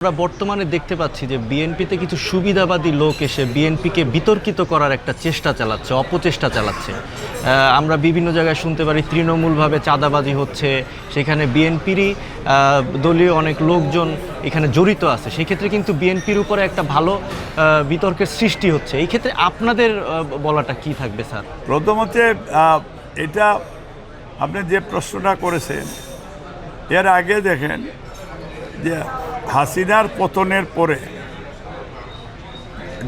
আমরা বর্তমানে দেখতে পাচ্ছি যে বিএনপিতে কিছু সুবিধাবাদী লোক এসে বিএনপিকে বিতর্কিত করার একটা চেষ্টা চালাচ্ছে, অপচেষ্টা চালাচ্ছে। আমরা বিভিন্ন জায়গায় শুনতে পারি তৃণমূলভাবে চাঁদাবাজি হচ্ছে, সেখানে বিএনপিরই দলীয় অনেক লোকজন এখানে জড়িত আছে। সেই ক্ষেত্রে কিন্তু বিএনপির উপরে একটা ভালো বিতর্কের সৃষ্টি হচ্ছে। এই ক্ষেত্রে আপনাদের বলাটা কি থাকবে স্যার? প্রথমত এটা আপনি যে প্রশ্নটা করেছেন, এর আগে দেখেন যে হাসিনার পতনের পরে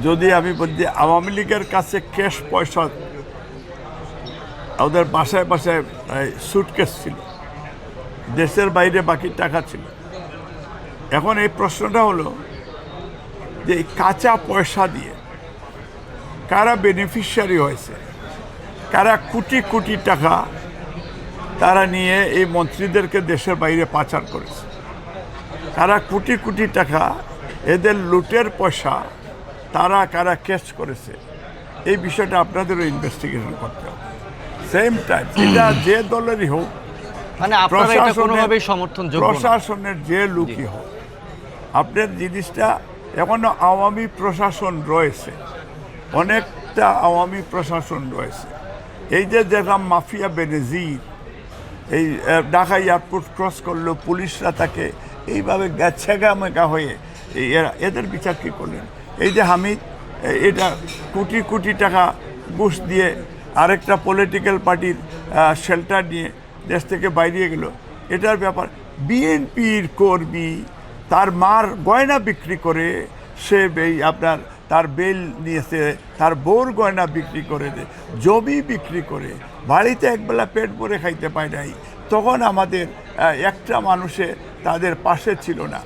যদি আমি বলছি আওয়ামী লীগের কাছে ক্যাশ পয়সা, ওদের বাসায় বাসায় সুটকেস ছিল, দেশের বাইরে বাকি টাকা ছিল। এখন এই প্রশ্নটা হলো যে এই কাঁচা পয়সা দিয়ে কারা বেনিফিশিয়ারি হয়েছে, কারা কোটি কোটি টাকা তারা নিয়ে এই মন্ত্রীদেরকে দেশের বাইরে পাচার করেছে, কারা কোটি কোটি টাকা এদের লুটের পয়সা তারা কারা ক্যাচ করেছে, এই বিষয়টা আপনাদেরও ইনভেস্টিগেশন করতে হবে। সেম টাইম এটা যে দলেরই হোক, মানে আপনারা এটা কোনোভাবেই সমর্থনযোগ্য না। প্রশাসনের যে লোকই হোক, আপনার জিনিসটা এখনো আওয়ামী প্রশাসন রয়েছে, অনেকটা আওয়ামী প্রশাসন রয়েছে। এই যে দেখলাম মাফিয়া বেনজির এই ঢাকা এয়ারপোর্ট ক্রস করলো, পুলিশরা তাকে এইভাবে ছেঁকা হয়ে এদের বিচার কী করলেন? এই যে হামিদ, এটা কোটি কোটি টাকা ঘুষ দিয়ে আরেকটা পলিটিক্যাল পার্টির শেল্টার নিয়ে দেশ থেকে বাইরে গেল, এটার ব্যাপার। বিএনপির কর্মী তার মার গয়না বিক্রি করে সে আপনার তার বেল নিয়েছে, তার বউর গয়না বিক্রি করে, জমি বিক্রি করে, বাড়িতে একবেলা পেট ভরে খাইতে পায় নাই। তখন আমাদের একটা মানুষে তাদের পাশে ছিল না।